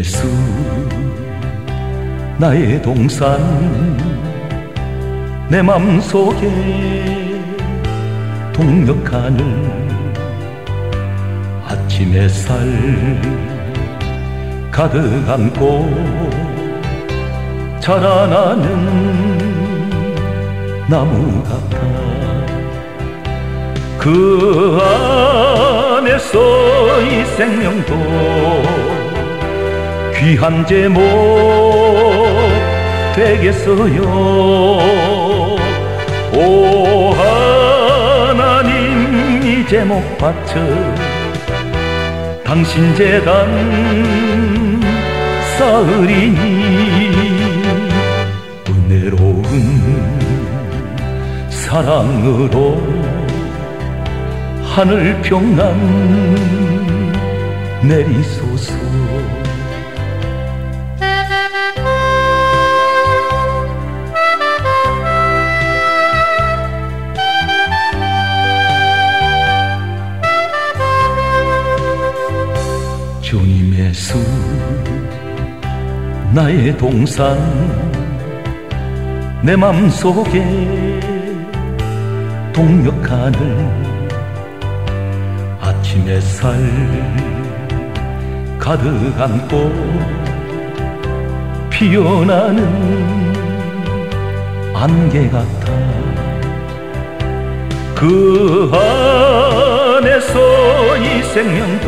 예수 나의 동산 내 맘속에 동력하늘 아침 햇살 가득 안고 자라나는 나무 같아. 그 안에서 이 생명도 귀한 제목 되겠어요. 오 하나님 이 제목 바쳐 당신 재단 쌓으리니 은혜로운 사랑으로 하늘 평강 내리소서. 주님의 수 나의 동산 내 맘속에 동력하늘 아침 햇살 가득 안고 피어나는 안개 같아. 그 안에서 이 생명도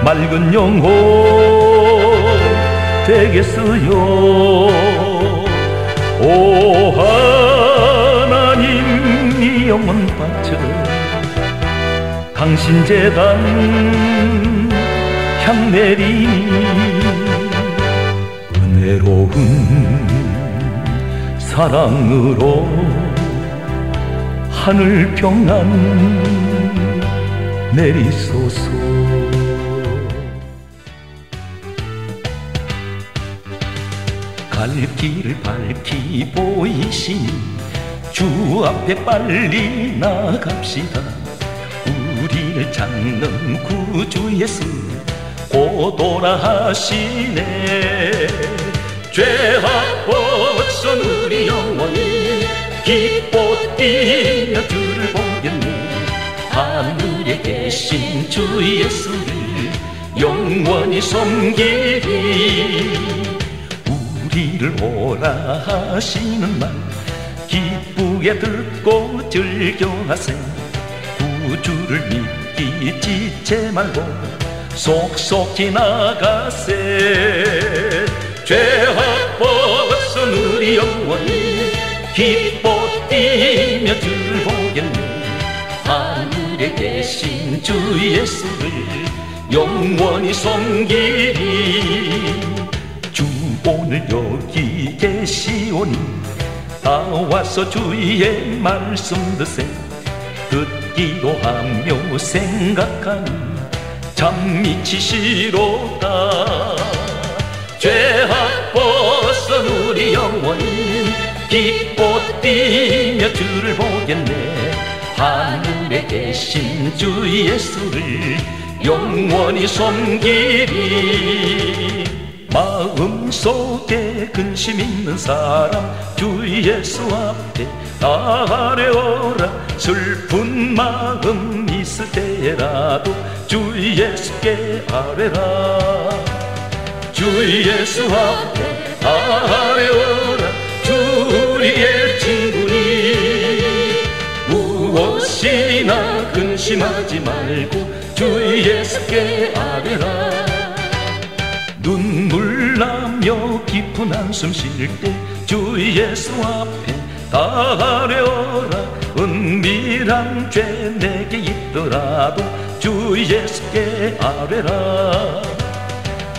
맑은 영혼 되겠어요. 오 하나님 이 영혼 바쳐 당신 재단 향 내리니 은혜로운 사랑으로 하늘 평안 내리소서. 갈 길을 밝히 보이시니 주 앞에 빨리 나갑시다. 우리를 찾는 구주 예수 고도라 하시네. 죄악 벗은 우리 영혼이 기뻐 뛰며 주를 보겠네. 하늘에 계신 주 예수를 영원히 섬기리. 우리를 오라 하시는 말 기쁘게 듣고 즐겨하세. 구주를 믿기 지체 말고 속속히 나가세. 죄악 벗은 우리 영혼이 기뻐 뛰며 주를 보겠네. 하늘에 계신 주 예수를 영원히 섬기리. 주 오늘 여기 계시오니 다 와서 주의 말씀 드세. 듣기도 하며 생각하니 참 미치시로다. 죄악 벗은 우리 영혼이 기뻐 뛰며 주를 보겠네. 하늘에 계신 주 예수를 영원히 섬기리. 마음속에 근심 있는 사람 주 예수 앞에 나아뢰어라. 슬픈 마음 있을 때라도 주 예수께 아뢰라. 주 예수 앞에 아뢰어라. 주 우리의 친구니 무엇이나 근심하지 말고 주 예수께 아뢰라. 눈물 나며 깊은 한숨 쉴 때 주 예수 앞에 아뢰어라. 은밀한 죄 내게 있더라도 주 예수께 아뢰라.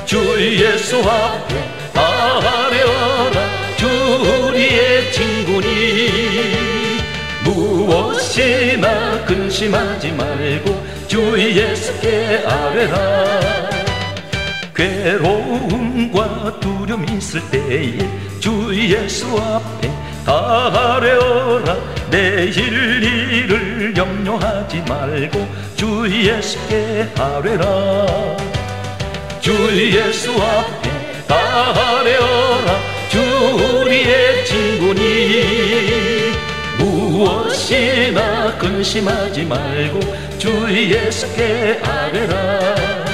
주 예수 앞에 아뢰어라. 주 우리의 친구니 무엇이나 근심하지 말고 주 예수께 아뢰라. 괴로움과 두려움 있을 때에 주 예수 앞에 아뢰어라. 내일 일을 염려하지 말고 주 예수께 아뢰라. 주 주 예수 앞에 다 아뢰어라. 주 우리의 친구니 무엇이나 근심하지 말고 주 예수께 아뢰라.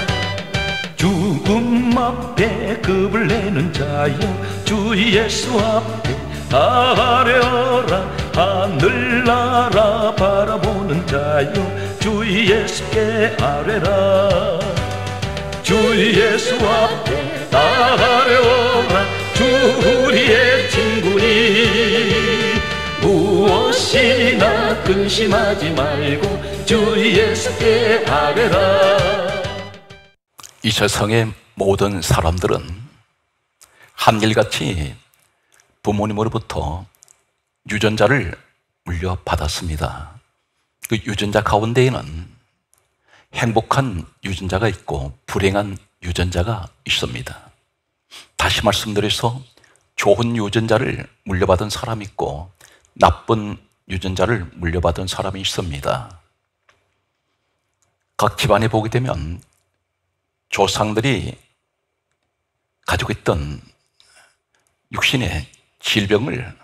죽음 앞에 급을 내는 자여 주 예수 앞에 다 아뢰어라. 하늘나라 바라보는 자여 주 예수께 아뢰라. 주 예수 앞에 다 아뢰어라. 주 우리의 친구니 무엇이나 근심하지 말고 주 예수께 아뢰라. 이 세상의 모든 사람들은 한결같이 부모님으로부터 유전자를 물려받았습니다. 그 유전자 가운데에는 행복한 유전자가 있고 불행한 유전자가 있습니다. 다시 말씀드려서 좋은 유전자를 물려받은 사람이 있고 나쁜 유전자를 물려받은 사람이 있습니다. 각 집안에 보게 되면 조상들이 가지고 있던 육신의 질병을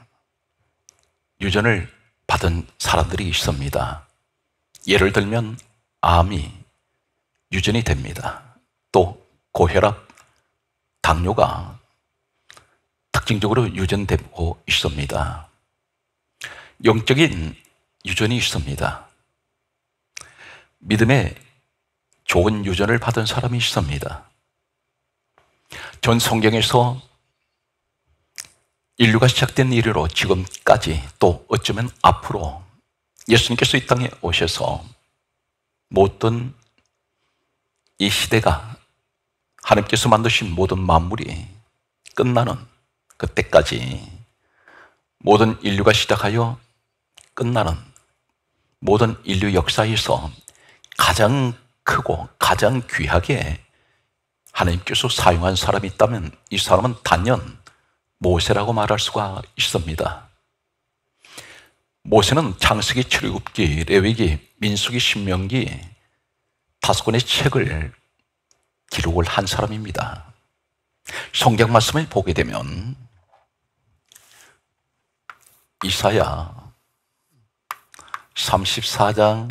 유전을 받은 사람들이 있습니다. 예를 들면 암이 유전이 됩니다. 또 고혈압, 당뇨가 특징적으로 유전되고 있습니다. 영적인 유전이 있습니다. 믿음의 좋은 유전을 받은 사람이 있습니다. 전 성경에서 인류가 시작된 이래로 지금까지 또 어쩌면 앞으로 예수님께서 이 땅에 오셔서 모든 이 시대가 하나님께서 만드신 모든 만물이 끝나는 그때까지 모든 인류가 시작하여 끝나는 모든 인류 역사에서 가장 크고 가장 귀하게 하나님께서 사용한 사람이 있다면 이 사람은 단연 모세라고 말할 수가 있습니다. 모세는 창세기, 출애굽기, 레위기, 민수기, 신명기 5권의 책을 기록을 한 사람입니다. 성경 말씀을 보게 되면 이사야 34장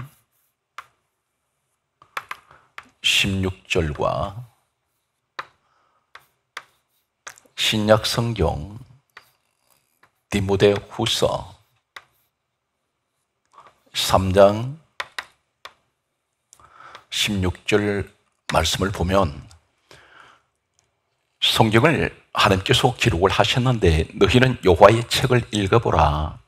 16절과 신약 성경 디모데후서 3장 16절 말씀을 보면 성경을 하나님께서 기록을 하셨는데 너희는 여호와의 책을 읽어보라.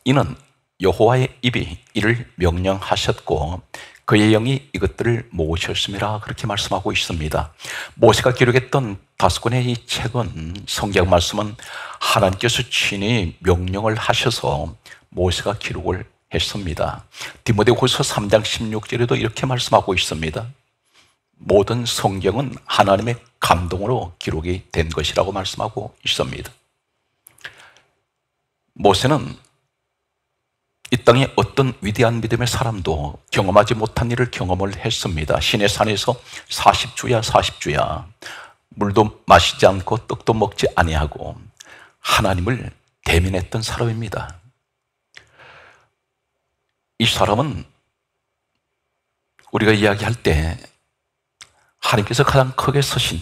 이는 여호와의 입이 이를 명령하셨고 그의 영이 이것들을 모으셨음이라 그렇게 말씀하고 있습니다. 모세가 기록했던 5권의 이 책은 성경 말씀은 하나님께서 친히 명령을 하셔서 모세가 기록을 했습니다. 디모데후서 3장 16절에도 이렇게 말씀하고 있습니다. 모든 성경은 하나님의 감동으로 기록이 된 것이라고 말씀하고 있습니다. 모세는 이 땅에 어떤 위대한 믿음의 사람도 경험하지 못한 일을 경험을 했습니다. 시내산에서 40주야 물도 마시지 않고 떡도 먹지 아니하고 하나님을 대면했던 사람입니다. 이 사람은 우리가 이야기할 때 하나님께서 가장 크게 서신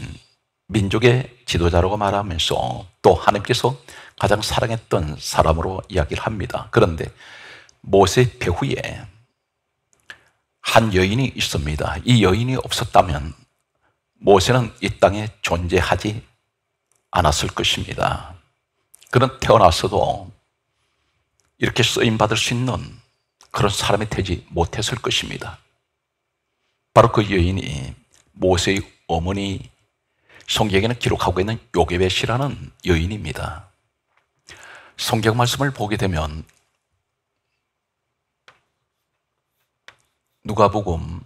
민족의 지도자라고 말하면서 또 하나님께서 가장 사랑했던 사람으로 이야기를 합니다. 그런데 모세 배후에 한 여인이 있습니다. 이 여인이 없었다면 모세는 이 땅에 존재하지 않았을 것입니다. 그는 태어났어도 이렇게 쓰임받을 수 있는 그런 사람이 되지 못했을 것입니다. 바로 그 여인이 모세의 어머니, 성경에는 기록하고 있는 요게벳이라는 여인입니다. 성경 말씀을 보게 되면 누가복음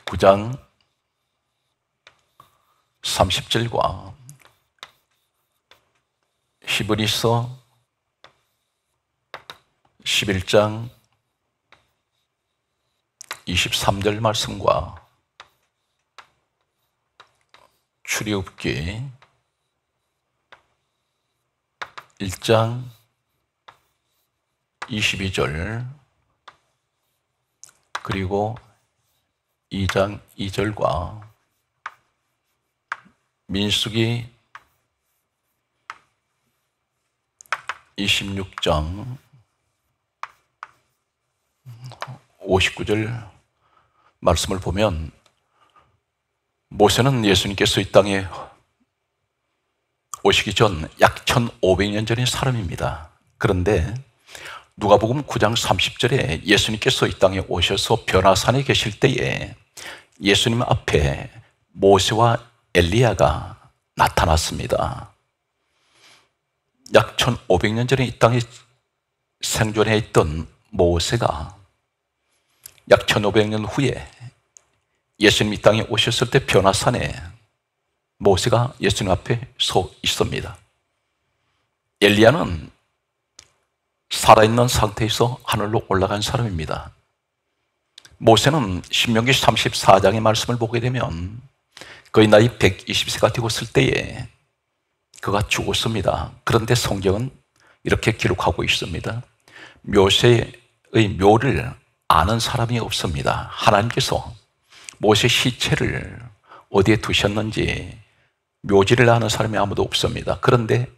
9장 30절과 히브리서 11장 23절 말씀과 출애굽기 1장 22절 그리고 2장 2절과 민수기 26장 59절 말씀을 보면 모세는 예수님께서 이 땅에 오시기 전 약 1500년 전의 사람입니다. 그런데 누가복음 9장 30절에 예수님께서 이 땅에 오셔서 변화산에 계실 때에 예수님 앞에 모세와 엘리야가 나타났습니다. 약 1500년 전에 이 땅에 생존해 있던 모세가 약 1500년 후에 예수님 이 땅에 오셨을 때 변화산에 모세가 예수님 앞에 서 있습니다. 엘리야는 살아있는 상태에서 하늘로 올라간 사람입니다. 모세는 신명기 34장의 말씀을 보게 되면 그의 나이 120세가 되었을 때에 그가 죽었습니다. 그런데 성경은 이렇게 기록하고 있습니다. 모세의 묘를 아는 사람이 없습니다. 하나님께서 모세 시체를 어디에 두셨는지 묘지를 아는 사람이 아무도 없습니다. 그런데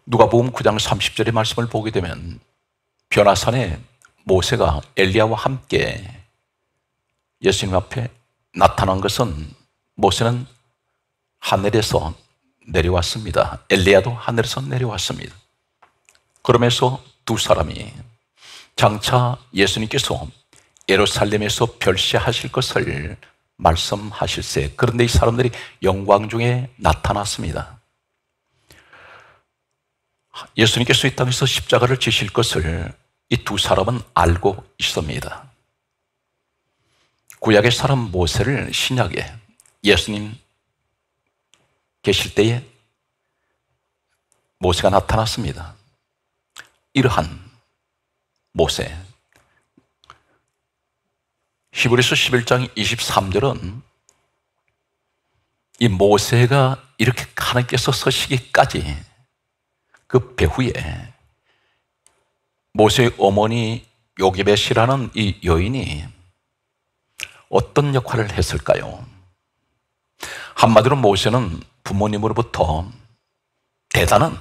누가복음 9장 30절의 말씀을 보게 되면 변화산에 모세가 엘리야와 함께 예수님 앞에 나타난 것은 모세는 하늘에서 내려왔습니다. 엘리야도 하늘에서 내려왔습니다. 그러면서 두 사람이 장차 예수님께서 예루살렘에서 별세하실 것을 말씀하실세. 그런데 이 사람들이 영광 중에 나타났습니다. 예수님께서 이 땅에서 십자가를 지실 것을 이 두 사람은 알고 있습니다. 구약의 사람 모세를 신약에 예수님 계실 때에 모세가 나타났습니다. 이러한 모세, 히브리서 11장 23절은 이 모세가 이렇게 하나님께서 서시기까지 그 배후에 모세의 어머니 요게벳이라는 이 여인이 어떤 역할을 했을까요? 한마디로 모세는 부모님으로부터 대단한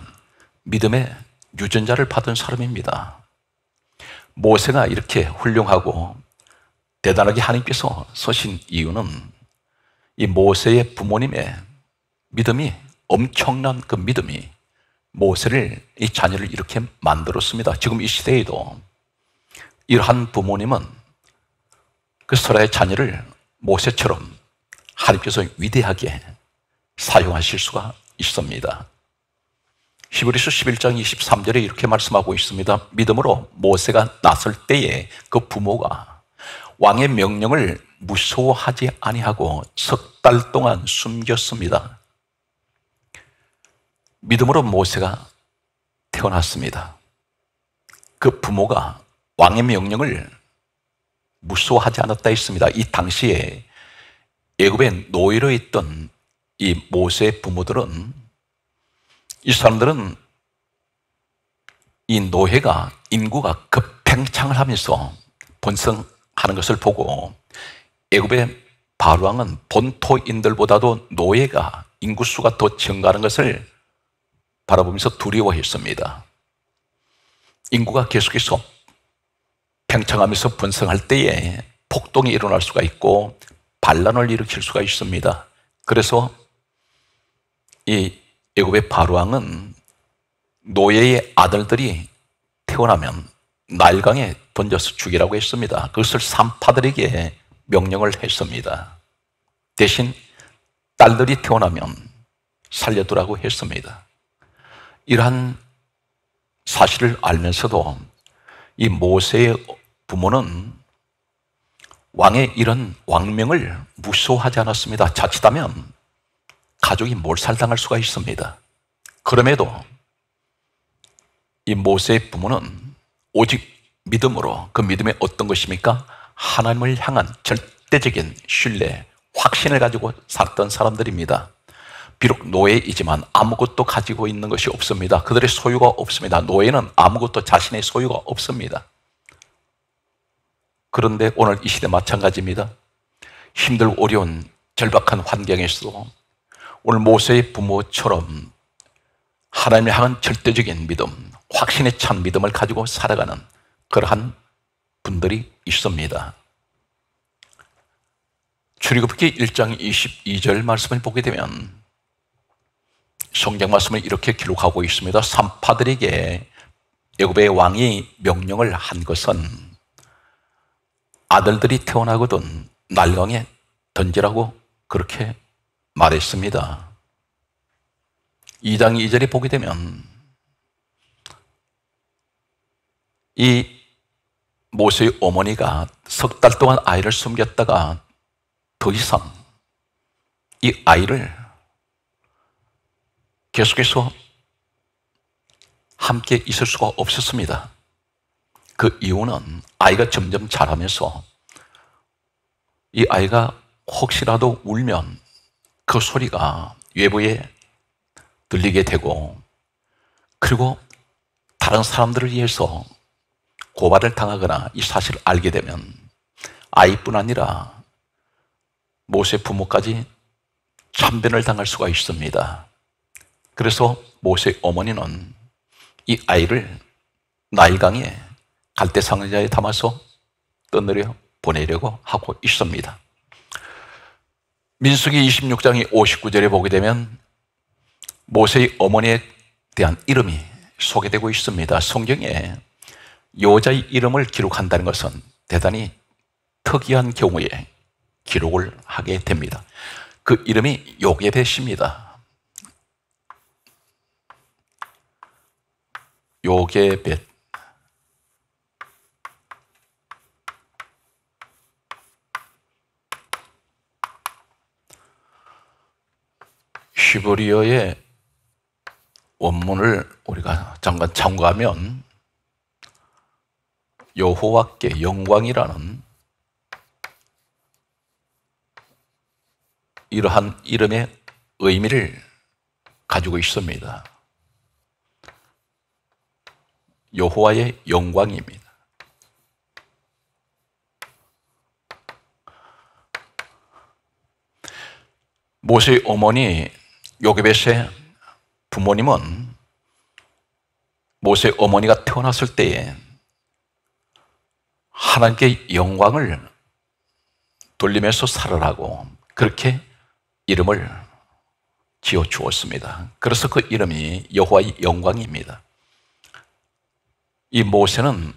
믿음의 유전자를 받은 사람입니다. 모세가 이렇게 훌륭하고 대단하게 하나님께서 서신 이유는 이 모세의 부모님의 믿음이, 엄청난 그 믿음이 모세를, 이 자녀를 이렇게 만들었습니다. 지금 이 시대에도 이러한 부모님은 그 소라의 자녀를 모세처럼 하나님께서 위대하게 사용하실 수가 있습니다. 히브리서 11장 23절에 이렇게 말씀하고 있습니다. 믿음으로 모세가 났을 때에 그 부모가 왕의 명령을 무서워하지 아니하고 석 달 동안 숨겼습니다. 믿음으로 모세가 태어났습니다. 그 부모가 왕의 명령을 무서워하지 않았다 했습니다. 이 당시에 애굽에 노예로 있던 이 모세의 부모들은, 이 사람들은 이 노예가, 인구가 급팽창을 하면서 번성하는 것을 보고 애굽의 바로왕은 본토인들보다도 노예가, 인구수가 더 증가하는 것을 바라보면서 두려워했습니다. 인구가 계속해서 팽창하면서 번성할 때에 폭동이 일어날 수가 있고 반란을 일으킬 수가 있습니다. 그래서 이 애굽의 바로왕은 노예의 아들들이 태어나면 나일강에 던져서 죽이라고 했습니다. 그것을 산파들에게 명령을 했습니다. 대신 딸들이 태어나면 살려두라고 했습니다. 이러한 사실을 알면서도 이 모세의 부모는 왕의 이런 왕명을 무서워하지 않았습니다. 자칫하면 가족이 몰살당할 수가 있습니다. 그럼에도 이 모세의 부모는 오직 믿음으로, 그 믿음이 어떤 것입니까? 하나님을 향한 절대적인 신뢰, 확신을 가지고 살았던 사람들입니다. 비록 노예이지만 아무것도 가지고 있는 것이 없습니다. 그들의 소유가 없습니다. 노예는 아무것도 자신의 소유가 없습니다. 그런데 오늘 이 시대 마찬가지입니다. 힘들고 어려운 절박한 환경에서도 오늘 모세의 부모처럼 하나님을 향한 절대적인 믿음, 확신에 찬 믿음을 가지고 살아가는 그러한 분들이 있습니다. 출애굽기 1장 22절 말씀을 보게 되면 성경 말씀을 이렇게 기록하고 있습니다. 산파들에게 애굽의 왕이 명령을 한 것은 아들들이 태어나거든 날강에 던지라고 그렇게 말했습니다. 2장 2절에 보게 되면 이 모세의 어머니가 석 달 동안 아이를 숨겼다가 더 이상 이 아이를 계속해서 함께 있을 수가 없었습니다. 그 이유는 아이가 점점 자라면서 이 아이가 혹시라도 울면 그 소리가 외부에 들리게 되고, 그리고 다른 사람들을 위해서 고발을 당하거나 이 사실을 알게 되면 아이뿐 아니라 모세 부모까지 참변을 당할 수가 있습니다. 그래서 모세 어머니는 이 아이를 나일강에 갈대 상자에 담아서 떠내려 보내려고 하고 있습니다. 민수기 26장의 59절에 보게 되면 모세의 어머니에 대한 이름이 소개되고 있습니다. 성경에 여자의 이름을 기록한다는 것은 대단히 특이한 경우에 기록을 하게 됩니다. 그 이름이 요게벳입니다. 요게벳. 히브리어의 원문을 우리가 잠깐 참고하면 여호와께 영광이라는 이러한 이름의 의미를 가지고 있습니다. 여호와의 영광입니다. 모세의 어머니 요게벳의 부모님은 모세의 어머니가 태어났을 때에 하나님께 영광을 돌리면서 살아라고 그렇게 이름을 지어 주었습니다. 그래서 그 이름이 여호와의 영광입니다. 이 모세는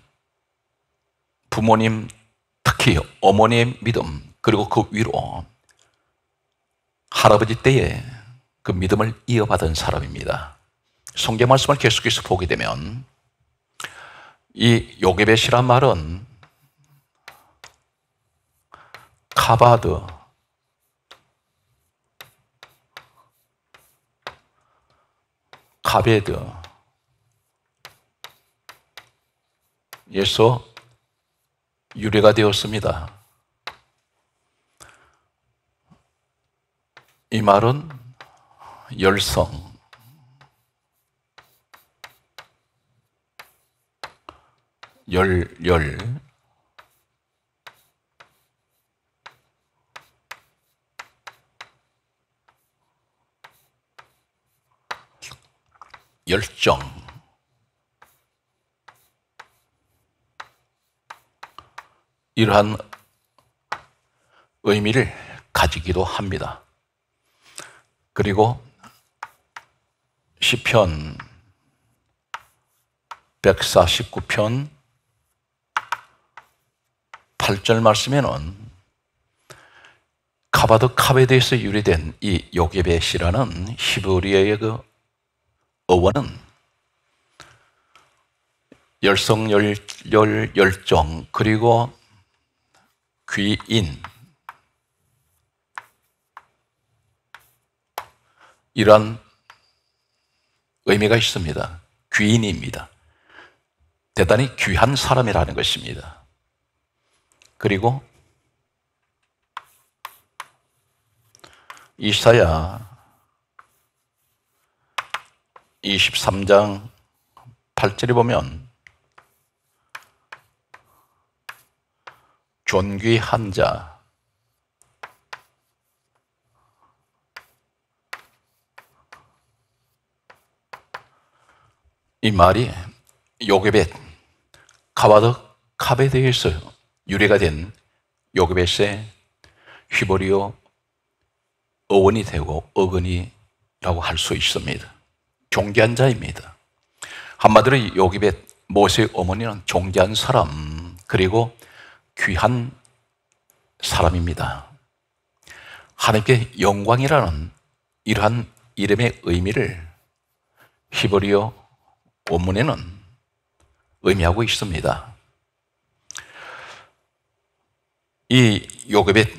부모님, 특히 어머니의 믿음, 그리고 그 위로 할아버지 때에 그 믿음을 이어받은 사람입니다. 성경 말씀을 계속해서 보게 되면 이 요게벳이란 말은 카바드, 카베드 에서 유래가 되었습니다. 이 말은 열성, 열정, 이러한 의미를 가지기도 합니다. 그리고 시편 149편 8절 말씀에는 카바드 카베드에서 유래된 이 요게벳이라는 히브리어의 그 어원은 열성, 열정, 그리고 귀인, 이런 의미가 있습니다. 귀인입니다. 대단히 귀한 사람이라는 것입니다. 그리고 이사야 23장 8절에 보면 존귀한 자, 이 말이 요게벳 가바덕 갑에 대해서 유래가 된 요게벳의 히브리어 어원이 되고 어근이라고 할 수 있습니다. 존귀한 자입니다. 한마디로 요게벳 모세의 어머니는 존귀한 사람, 그리고 귀한 사람입니다. 하나님께 영광이라는 이러한 이름의 의미를 히브리어 원문에는 의미하고 있습니다. 이 요게벳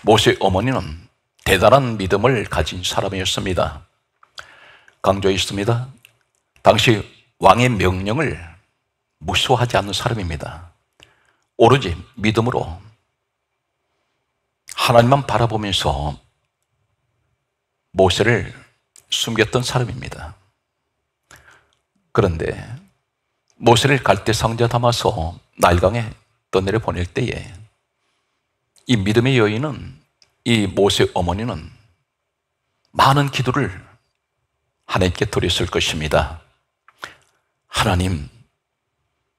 모세의 어머니는 대단한 믿음을 가진 사람이었습니다. 강조했습니다. 당시 왕의 명령을 무시하지 않는 사람입니다. 오로지 믿음으로 하나님만 바라보면서 모세를 숨겼던 사람입니다. 그런데 모세를 갈대 상자 담아서 나일강에 떠내려 보낼 때에 이 믿음의 여인은, 이 모세 어머니는 많은 기도를 하나님께 드렸을 것입니다. 하나님,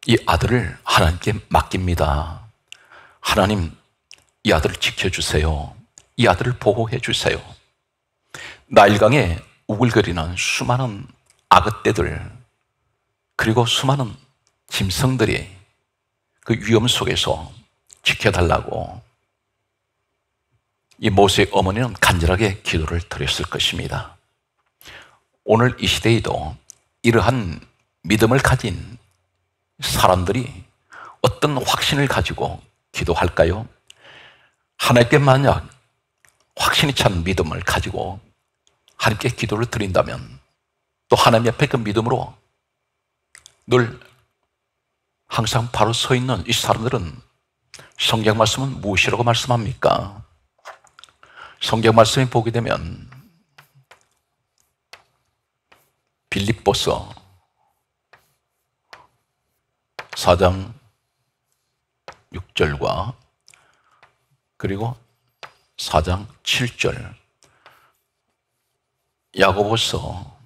이 아들을 하나님께 맡깁니다. 하나님, 이 아들을 지켜주세요. 이 아들을 보호해 주세요. 나일강에 우글거리는 수많은 악어떼들, 그리고 수많은 짐승들이 그 위험 속에서 지켜달라고 이 모세의 어머니는 간절하게 기도를 드렸을 것입니다. 오늘 이 시대에도 이러한 믿음을 가진 사람들이 어떤 확신을 가지고 기도할까요? 하나님께 만약 확신이 찬 믿음을 가지고 하나님께 기도를 드린다면 또 하나님 앞에 그 믿음으로 늘 항상 바로 서 있는 이 사람들은 성경 말씀은 무엇이라고 말씀합니까? 성경 말씀에 보게 되면 빌립보서 4장 6절과 그리고 4장 7절, 야고보서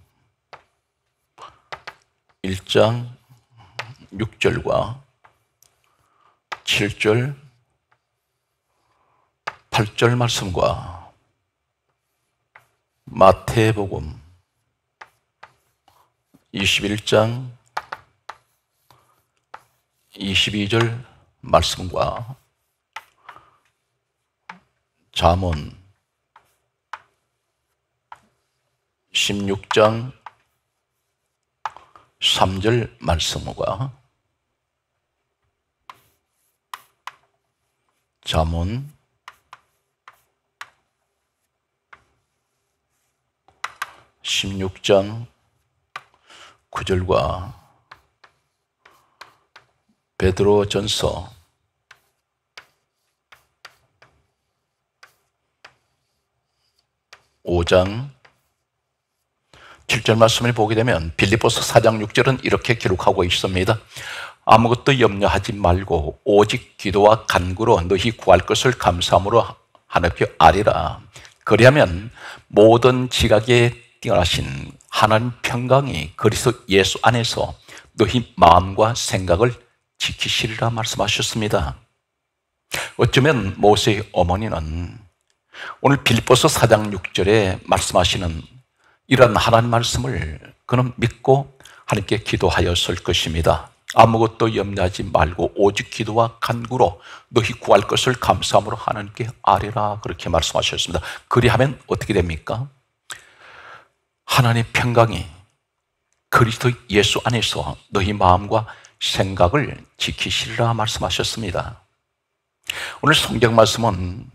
1장 6절과 7절, 8절 말씀과 마태복음 21장 22절 말씀과 잠언 16장 3절 말씀과 잠언 16장 9절과 베드로전서 5장 7절 말씀을 보게 되면 빌립보서 4장 6절은 이렇게 기록하고 있습니다. 아무것도 염려하지 말고 오직 기도와 간구로 너희 구할 것을 감사함으로 하나님께 아뢰라. 그리하면 모든 지각에 뛰어나신 하나님 평강이 그리스도 예수 안에서 너희 마음과 생각을 지키시리라 말씀하셨습니다. 어쩌면 모세의 어머니는 오늘 빌립보서 4장 6절에 말씀하시는 이런 하나님 말씀을 그는 믿고 하나님께 기도하였을 것입니다. 아무것도 염려하지 말고 오직 기도와 간구로 너희 구할 것을 감사함으로 하나님께 아뢰라, 그렇게 말씀하셨습니다. 그리하면 어떻게 됩니까? 하나님의 평강이 그리스도 예수 안에서 너희 마음과 생각을 지키시리라 말씀하셨습니다. 오늘 성경 말씀은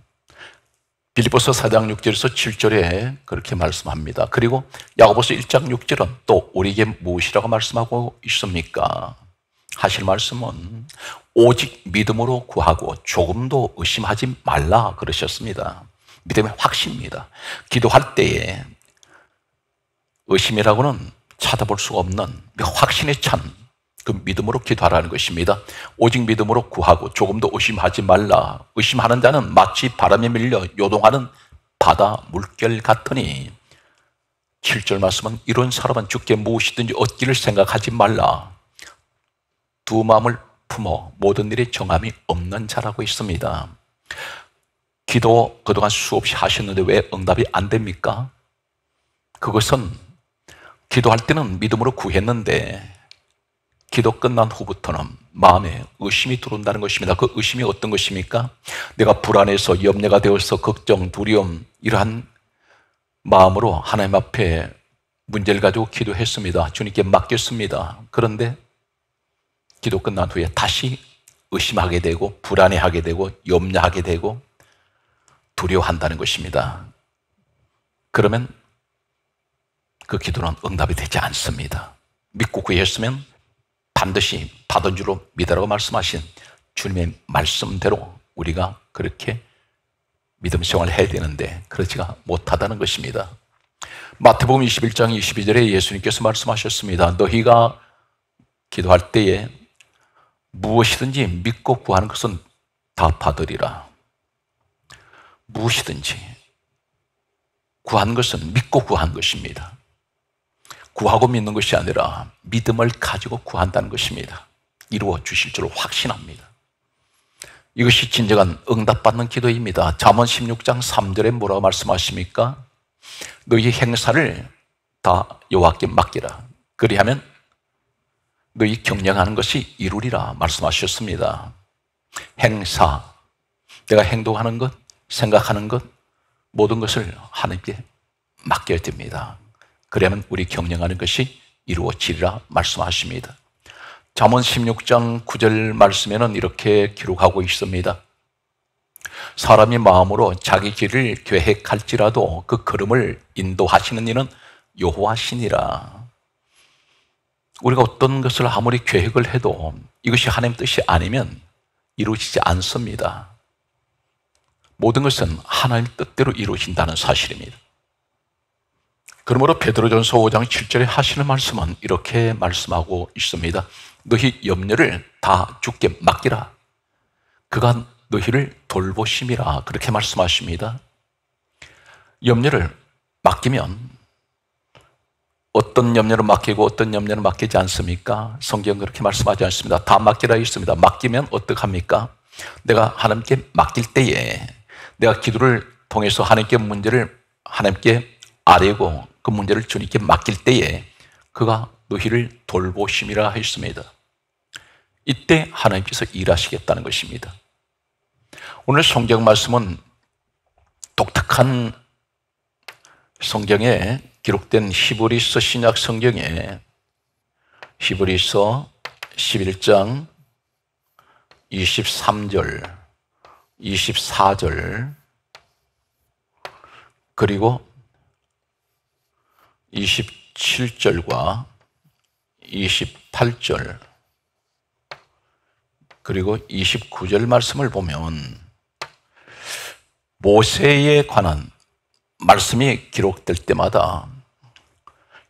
빌립보서 4장 6절에서 7절에 그렇게 말씀합니다. 그리고 야고보서 1장 6절은 또 우리에게 무엇이라고 말씀하고 있습니까? 하실 말씀은 오직 믿음으로 구하고 조금도 의심하지 말라 그러셨습니다. 믿음의 확신입니다. 기도할 때에 의심이라고는 찾아볼 수가 없는 확신에 찬 그 믿음으로 기도하라는 것입니다. 오직 믿음으로 구하고 조금도 의심하지 말라. 의심하는 자는 마치 바람에 밀려 요동하는 바다 물결 같으니 7절 말씀은 이런 사람은 주께 무엇이든지 얻기를 생각하지 말라. 두 마음을 품어 모든 일에 정함이 없는 자라고 있습니다. 기도 그동안 수없이 하셨는데 왜 응답이 안 됩니까? 그것은 기도할 때는 믿음으로 구했는데 기도 끝난 후부터는 마음에 의심이 들어온다는 것입니다. 그 의심이 어떤 것입니까? 내가 불안해서 염려가 되어서 걱정, 두려움 이러한 마음으로 하나님 앞에 문제를 가지고 기도했습니다. 주님께 맡겼습니다. 그런데 기도 끝난 후에 다시 의심하게 되고 불안해하게 되고 염려하게 되고 두려워한다는 것입니다. 그러면 그 기도는 응답이 되지 않습니다. 믿고 구했으면 반드시 받은 줄로 믿으라고 말씀하신 주님의 말씀대로 우리가 그렇게 믿음 생활을 해야 되는데 그렇지가 못하다는 것입니다. 마태복음 21장 22절에 예수님께서 말씀하셨습니다. 너희가 기도할 때에 무엇이든지 믿고 구하는 것은 다 받으리라. 무엇이든지 구하는 것은 믿고 구한 것입니다. 구하고 믿는 것이 아니라 믿음을 가지고 구한다는 것입니다. 이루어 주실 줄로 확신합니다. 이것이 진정한 응답받는 기도입니다. 잠언 16장 3절에 뭐라고 말씀하십니까? 너희 행사를 다 여호와께 맡기라. 그리하면 너희 경영하는 것이 이루리라 말씀하셨습니다. 행사, 내가 행동하는 것, 생각하는 것, 모든 것을 하나님께 맡겨야 됩니다. 그러면 우리 경영하는 것이 이루어지리라 말씀하십니다. 잠언 16장 9절 말씀에는 이렇게 기록하고 있습니다. 사람이 마음으로 자기 길을 계획할지라도 그 걸음을 인도하시는 이는 여호와시니라. 우리가 어떤 것을 아무리 계획을 해도 이것이 하나님 뜻이 아니면 이루어지지 않습니다. 모든 것은 하나님 뜻대로 이루어진다는 사실입니다. 그러므로 베드로전서 5장 7절에 하시는 말씀은 이렇게 말씀하고 있습니다. 너희 염려를 다 주께 맡기라. 그가 너희를 돌보심이라. 그렇게 말씀하십니다. 염려를 맡기면 어떤 염려를 맡기고 어떤 염려를 맡기지 않습니까? 성경 그렇게 말씀하지 않습니다. 다 맡기라 있습니다. 맡기면 어떡합니까? 내가 하나님께 맡길 때에 내가 기도를 통해서 하나님께 문제를 하나님께 아뢰고 그 문제를 주님께 맡길 때에 그가 너희를 돌보심이라 했습니다. 이때 하나님께서 일하시겠다는 것입니다. 오늘 성경 말씀은 독특한 성경에 기록된 히브리서 신약 성경에 히브리서 11장 23절, 24절 그리고 27절과 28절 그리고 29절 말씀을 보면 모세에 관한 말씀이 기록될 때마다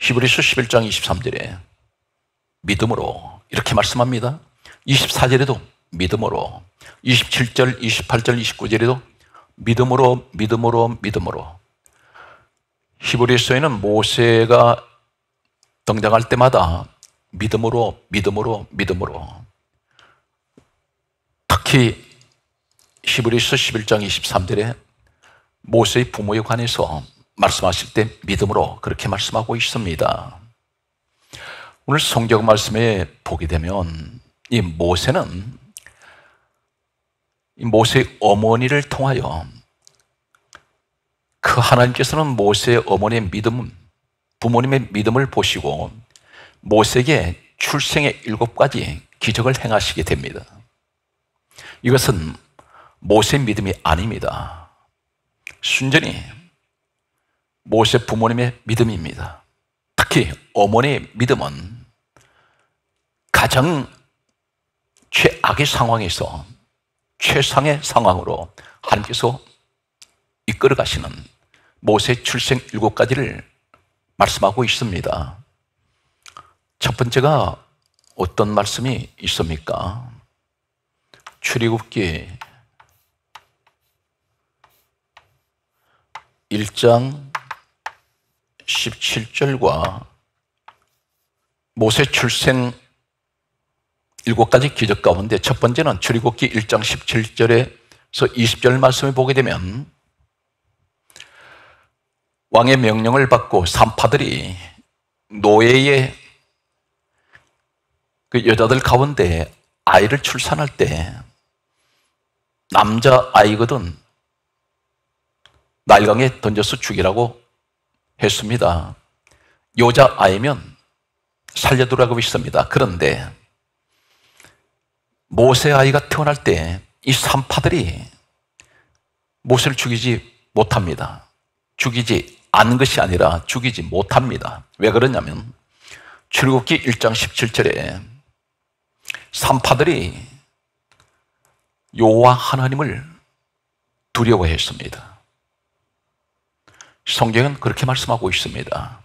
히브리서 11장 23절에 믿음으로 이렇게 말씀합니다. 24절에도 믿음으로, 27절, 28절, 29절에도 믿음으로, 믿음으로, 믿음으로. 히브리서에는 모세가 등장할 때마다 믿음으로, 믿음으로, 믿음으로. 특히 히브리서 11장 23절에 모세의 부모에 관해서 말씀하실 때 믿음으로 그렇게 말씀하고 있습니다. 오늘 성경 말씀에 보게 되면 이 모세는 모세의 어머니를 통하여 그 하나님께서는 모세의 어머니의 믿음, 부모님의 믿음을 보시고 모세에게 출생의 7가지 기적을 행하시게 됩니다. 이것은 모세의 믿음이 아닙니다. 순전히 모세 부모님의 믿음입니다. 특히 어머니의 믿음은 가장 최악의 상황에서 최상의 상황으로 하나님께서 이끌어 가시는 모세의 출생 7가지를 말씀하고 있습니다. 첫 번째가 어떤 말씀이 있습니까? 출애굽기 1장 17절과 모세 출생 7가지 기적 가운데 첫 번째는 출애굽기 1장 17절에서 20절 말씀을 보게 되면 왕의 명령을 받고 산파들이 노예의 그 여자들 가운데 아이를 출산할 때 남자 아이거든 나일강에 던져서 죽이라고 했습니다. 여자 아이면 살려두라고 했습니다. 그런데 모세 아이가 태어날 때 이 산파들이 모세를 죽이지 못합니다. 죽이지 않은 것이 아니라 죽이지 못합니다. 왜 그러냐면 출애굽기 1장 17절에 산파들이 여호와 하나님을 두려워했습니다. 성경은 그렇게 말씀하고 있습니다.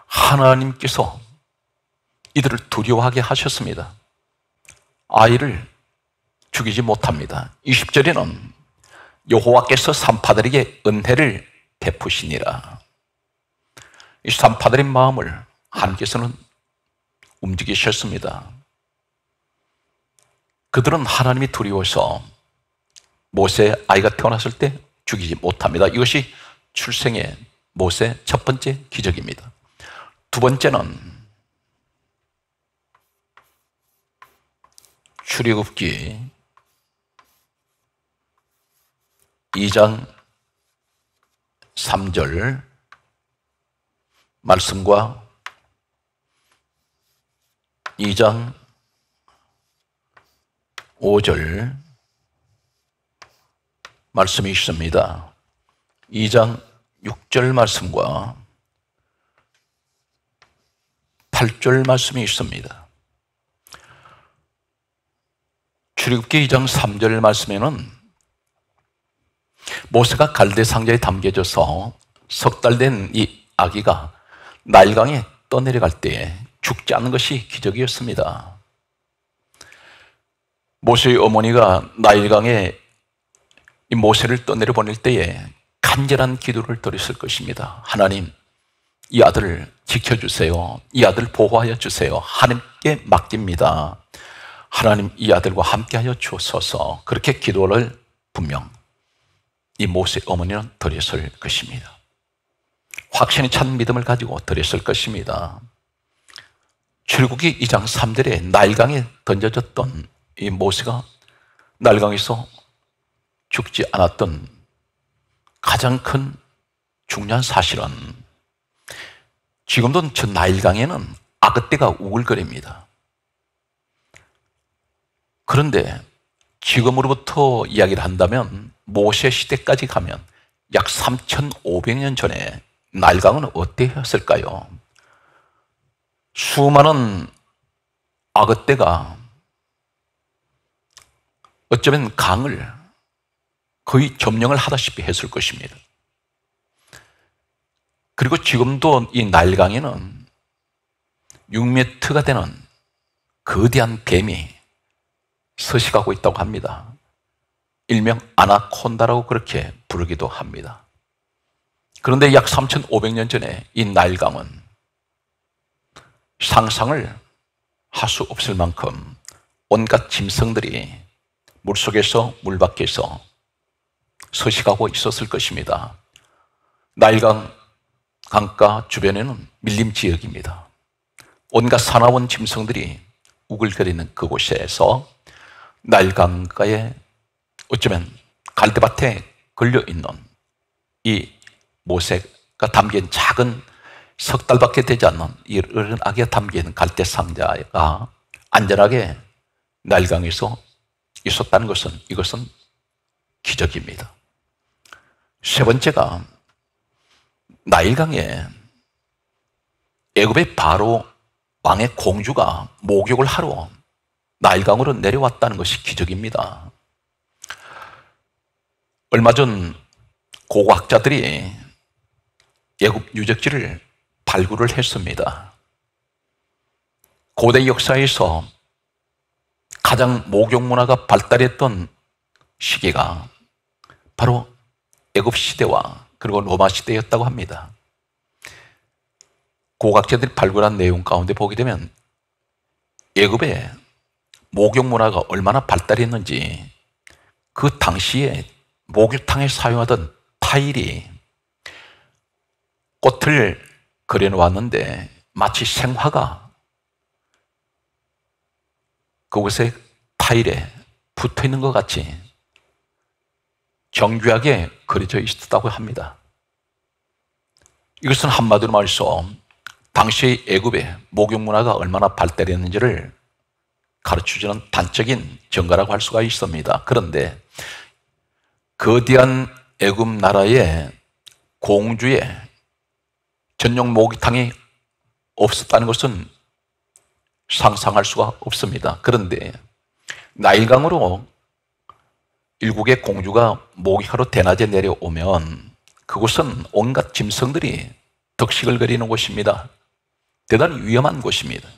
하나님께서 이들을 두려워하게 하셨습니다. 아이를 죽이지 못합니다. 20절에는 여호와께서 산파들에게 은혜를 베푸시니라. 이 산파들의 마음을 하나님께서는 움직이셨습니다. 그들은 하나님이 두려워서 모세 아이가 태어났을 때 죽이지 못합니다. 이것이 출생의 모세 첫 번째 기적입니다. 두 번째는 출애굽기 2장 3절 말씀과 2장 5절 말씀이 있습니다. 2장 6절 말씀과 8절 말씀이 있습니다. 출애굽기 2장 3절 말씀에는 모세가 갈대 상자에 담겨져서 석 달 된 이 아기가 나일강에 떠내려갈 때 죽지 않는 것이 기적이었습니다. 모세의 어머니가 나일강에 이 모세를 떠내려 보낼 때에 간절한 기도를 드렸을 것입니다. 하나님, 이 아들을 지켜주세요. 이 아들을 보호하여 주세요. 하나님께 맡깁니다. 하나님, 이 아들과 함께하여 주옵소서. 그렇게 기도를 분명 이 모세 어머니는 드렸을 것입니다. 확신이 찬 믿음을 가지고 드렸을 것입니다. 출애굽기 2장 3절에 나일강에 던져졌던 이 모세가 나일강에서 죽지 않았던 가장 큰 중요한 사실은 지금도 저 나일강에는 아그떼가 우글거립니다. 그런데 지금으로부터 이야기를 한다면 모세 시대까지 가면 약 3,500년 전에 나일강은 어땠을까요? 수많은 아그떼가 어쩌면 강을 거의 점령을 하다시피 했을 것입니다. 그리고 지금도 이 나일강에는 6m가 되는 거대한 뱀이 서식하고 있다고 합니다. 일명 아나콘다라고 그렇게 부르기도 합니다. 그런데 약 3,500년 전에 이 나일강은 상상을 할 수 없을 만큼 온갖 짐승들이 물속에서 물 밖에서 서식하고 있었을 것입니다. 나일강 강가 주변에는 밀림 지역입니다. 온갖 사나운 짐승들이 우글거리는 그곳에서 나일강가에 어쩌면 갈대밭에 걸려있는 이 모세가 담긴 작은 석 달밖에 되지 않는 이 어린 아기가 담긴 갈대 상자가 안전하게 나일강에서 있었다는 것은 이것은 기적입니다. 세 번째가 나일강에 애굽의 바로 왕의 공주가 목욕을 하러 나일강으로 내려왔다는 것이 기적입니다. 얼마 전 고고학자들이 애굽 유적지를 발굴을 했습니다. 고대 역사에서 가장 목욕 문화가 발달했던 시기가 바로 애굽 시대와 그리고 로마 시대였다고 합니다. 고고학자들이 발굴한 내용 가운데 보게 되면 애굽의 목욕 문화가 얼마나 발달했는지 그 당시에 목욕탕에 사용하던 타일이 꽃을 그려놓았는데 마치 생화가 그곳에 타일에 붙어 있는 것 같이 정교하게 그려져 있었다고 합니다. 이것은 한마디로 말해서 당시 애굽의 목욕 문화가 얼마나 발달했는지를 가르쳐주는 단적인 증거라고 할 수가 있습니다. 그런데 거대한 애굽 나라의 공주의 전용 목욕탕이 없었다는 것은 상상할 수가 없습니다. 그런데 나일강으로 일국의 공주가 목욕하러 대낮에 내려오면 그곳은 온갖 짐승들이 덕식을 거리는 곳입니다. 대단히 위험한 곳입니다.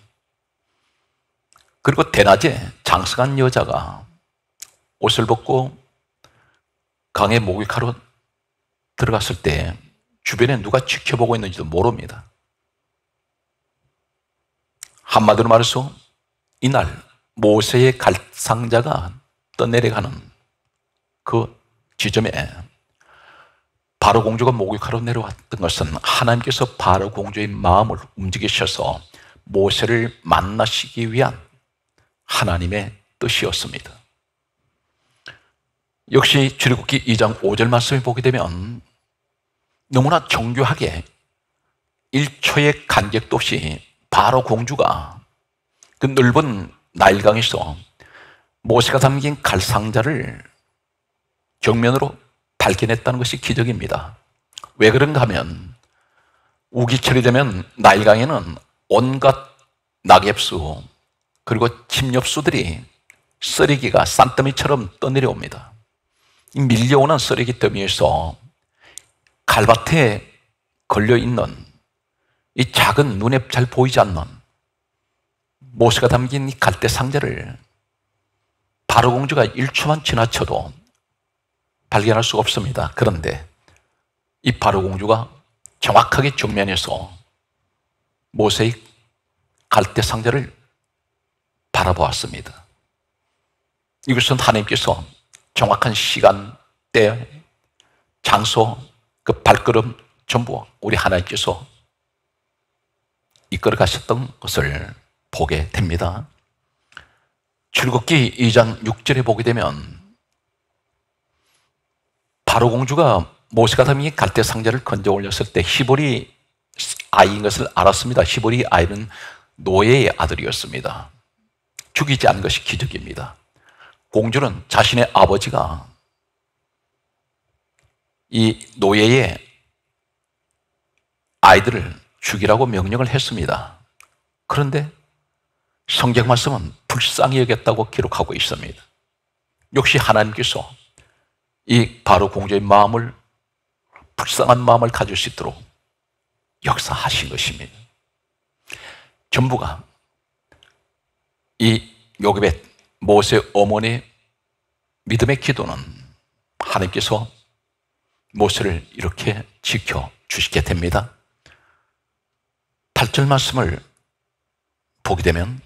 그리고 대낮에 장성한 여자가 옷을 벗고 강에 목욕하러 들어갔을 때 주변에 누가 지켜보고 있는지도 모릅니다. 한마디로 말해서 이날 모세의 갈상자가 떠내려가는 그 지점에 바로 공주가 목욕하러 내려왔던 것은 하나님께서 바로 공주의 마음을 움직이셔서 모세를 만나시기 위한 하나님의 뜻이었습니다. 역시 출애굽기 2장 5절 말씀을 보게 되면 너무나 정교하게 1초의 간격도 없이 바로 공주가 그 넓은 나일강에서 모세가 담긴 갈상자를 정면으로 발견했다는 것이 기적입니다. 왜 그런가 하면 우기철이 되면 나일강에는 온갖 낙엽수 그리고 침엽수들이 쓰레기가 산더미처럼 떠내려옵니다. 이 밀려오는 쓰레기 더미에서 갈밭에 걸려있는 이 작은 눈에 잘 보이지 않는 모세가 담긴 이 갈대 상자를 바로 공주가 1초만 지나쳐도 발견할 수가 없습니다. 그런데 이 바로 공주가 정확하게 정면에서 모세의 갈대 상자를 바라보았습니다. 이것은 하나님께서 정확한 시간, 때, 장소, 그 발걸음 전부 우리 하나님께서 이끌어 가셨던 것을 보게 됩니다. 출애굽기 2장 6절에 보게 되면 바로 공주가 모세가 담긴 갈대 상자를 건져 올렸을 때 히브리 아이인 것을 알았습니다. 히브리 아이는 노예의 아들이었습니다. 죽이지 않은 것이 기적입니다. 공주는 자신의 아버지가 이 노예의 아이들을 죽이라고 명령을 했습니다. 그런데 성경 말씀은 불쌍히 여겼다고 기록하고 있습니다. 역시 하나님께서 이 바로 공주의 마음을 불쌍한 마음을 가질 수 있도록 역사하신 것입니다. 전부가 이 요셉의 모세 어머니의 믿음의 기도는 하나님께서 모세를 이렇게 지켜주시게 됩니다. 8절 말씀을 보게 되면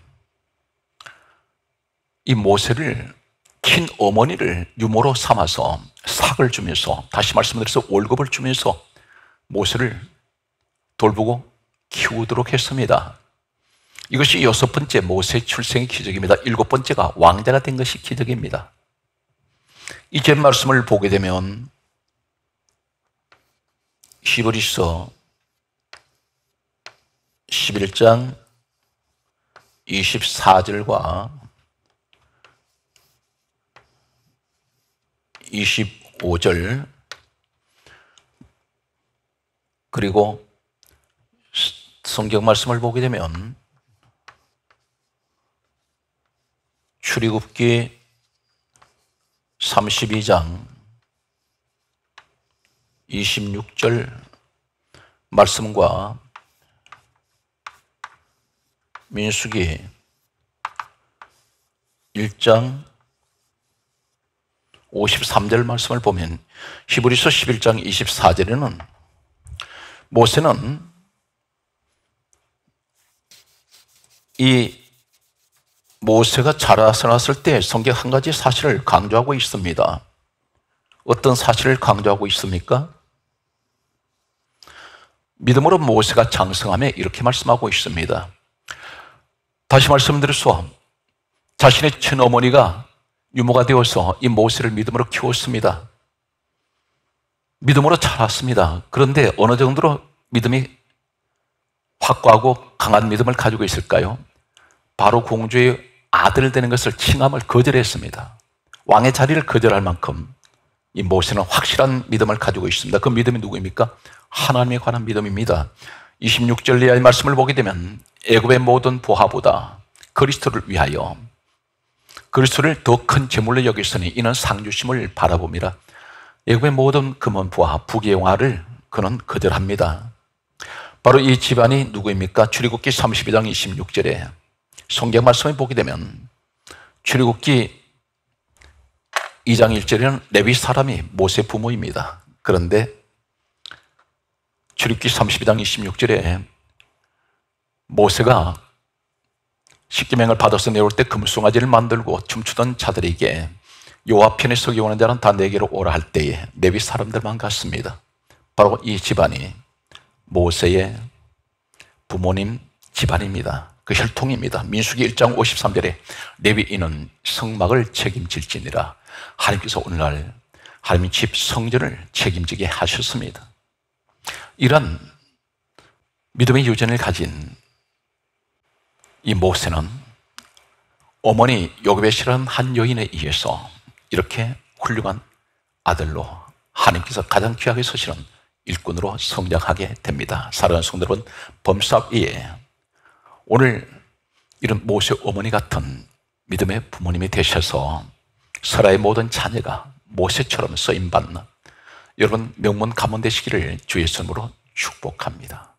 이 모세를 친 어머니를 유모로 삼아서 삭을 주면서, 다시 말씀드려서 월급을 주면서 모세를 돌보고 키우도록 했습니다. 이것이 6번째 모세 출생의 기적입니다. 7번째가 왕자가 된 것이 기적입니다. 이제 말씀을 보게 되면 히브리서 11장 24절과 25절 그리고 성경 말씀을 보게 되면 출애굽기 32장 26절 말씀과 민수기 1장 53절 말씀을 보면 히브리서 11장 24절에는 모세는 이 모세가 자라났을 때 성경 한 가지 사실을 강조하고 있습니다. 어떤 사실을 강조하고 있습니까? 믿음으로 모세가 장성하며 이렇게 말씀하고 있습니다. 다시 말씀드려서 자신의 친어머니가 유모가 되어서 이 모세를 믿음으로 키웠습니다. 믿음으로 자랐습니다. 그런데 어느 정도로 믿음이 확고하고 강한 믿음을 가지고 있을까요? 바로 공주의 아들 되는 것을 칭함을 거절했습니다. 왕의 자리를 거절할 만큼 이 모세는 확실한 믿음을 가지고 있습니다. 그 믿음이 누구입니까? 하나님에 관한 믿음입니다. 26절 이하의 말씀을 보게 되면 애굽의 모든 부하보다 그리스도를 위하여 그리스도를 더 큰 제물로 여겼으니 이는 상주심을 바라봅니다. 애굽의 모든 금은 부하 부귀영화를 그는 거절합니다. 바로 이 집안이 누구입니까? 출애굽기 32장 26절에 성경 말씀을 보게 되면 출애굽기 2장 1절에는 레위 사람이 모세 부모입니다. 그런데 출애굽기 32장 26절에 모세가 십계명을 받아서 내올 때 금송아지를 만들고 춤추던 자들에게 여호와 편에 서기 원하는 자는 다 내게로 오라 할 때에 레위 사람들만 갔습니다. 바로 이 집안이 모세의 부모님 집안입니다. 그 혈통입니다. 민수기 1장 53절에 레위인은 성막을 책임질지니라. 하나님께서 오늘날 하나님의 집 성전을 책임지게 하셨습니다. 이런 믿음의 유전을 가진 이 모세는 어머니 요게벳이라는 한 여인에 의해서 이렇게 훌륭한 아들로 하나님께서 가장 귀하게 쓰시는 일꾼으로 성장하게 됩니다. 사랑하는 성도 여러분, 범사 위에 오늘 이런 모세 어머니 같은 믿음의 부모님이 되셔서 서라의 모든 자녀가 모세처럼 쓰임받는 여러분 명문 가문 되시기를 주의 이름으로 축복합니다.